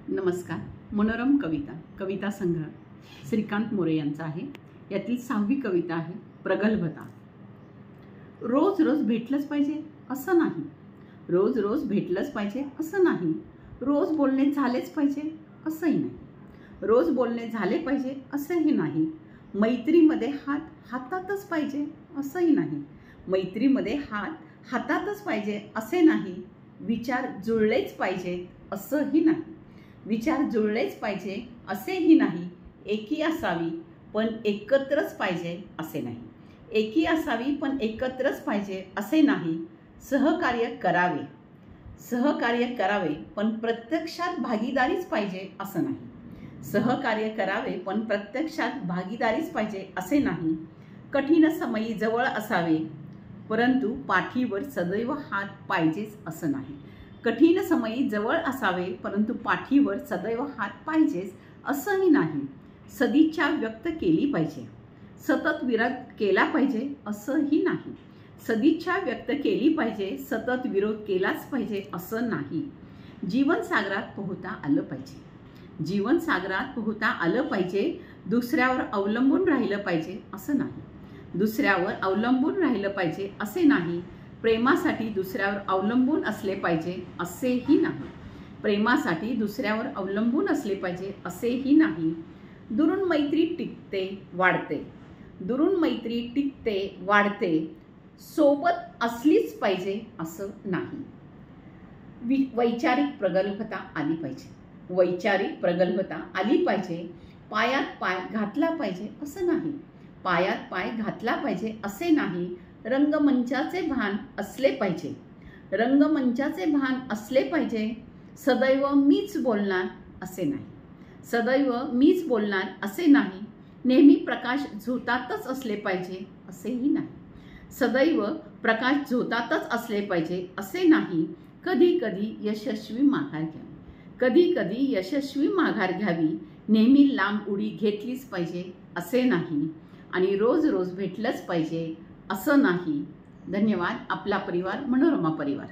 नमस्कार. मनोरम कविता संग्रह श्रीकांत मोरे यांचा आहे. यातील 6वी कविता आहे प्रगल्भता. रोज रोज भेटलंच पाहिजे असं नाही, रोज रोज भेटलंच पाहिजे असं नाही, रोज बोलणे झालेच पाहिजे असंही नाही, रोज बोलणे झाले पाहिजे असंही नाही, मैत्रीमध्ये हात हातातच पाहिजे असंही नाही, मैत्रीमध्ये हात हातातच पाहिजे असे नाही, विचार जुळलेच पाहिजेत असंही नाही, विचार जुळलेच पाहिजे असेही नाही, एकी असावी पण एकत्रच पाहिजे असे नाही, एकी असावी पण एकत्रच पाहिजे असे नाही, सहकार्य करावे पण प्रत्यक्षात भागीदारीच पाहिजे असं नाही, सहकार्य करावे पण प्रत्यक्षात भागीदारीच पाहिजे असे नाही, कठीण समयी जवळ असावे परंतु पाठीवर सदैव हात पाहिजेच असं नाही, कठीण समयी जवळ असावे परंतु पाठीवर सदैव हात पाहिजेच असंही नाही, सदिच्छा व्यक्त केली पाहिजे सतत विरोध केला पाहिजे असंही नाही, सदिच्छा व्यक्त केली पाहिजे सतत विरोध केलाच पाहिजे असं नाही, जीवनसागरात पोहता आलं पाहिजे, जीवनसागरात पोहता आलं पाहिजे, दुसऱ्यावर अवलंबून राहिलं पाहिजे असं नाही, दुसऱ्यावर अवलंबून राहिलं पाहिजे असे नाही, प्रेमासाठी दुसऱ्यावर अवलंबून असले पाहिजे असेही नाही, प्रेमासाठी दुसऱ्यावर अवलंबून असले पाहिजे असेही नाही, दुरून मैत्री टिकते वाढते, दुरून मैत्री टिकते वाढते, सोबत असलीच पाहिजे असं नाही, वैचारिक प्रगल्भता आली पाहिजे, वैचारिक प्रगल्भता आली पाहिजे, पायात पाय घातला पाहिजे असं नाही, पायात पाय घातला पाहिजे असे नाही, रंगमंचाचे भान असले पाहिजे, रंगमंचाचे भान असले पाहिजे, सदैव मीच बोलणार असे नाही, सदैव मीच बोलणार असे नाही, नेहमी प्रकाश झोतातच असले पाहिजे असेही नाही, सदैव प्रकाश झोतातच असले पाहिजे असे नाही, कधी कधी यशस्वी माघार घ्यावी, कधी कधी यशस्वी माघार घ्यावी, नेहमी लांब उडी घेतलीच पाहिजे असे नाही, आणि रोज रोज भेटलंच पाहिजे असं नाही. धन्यवाद. आपला परिवार, मनोरमा परिवार.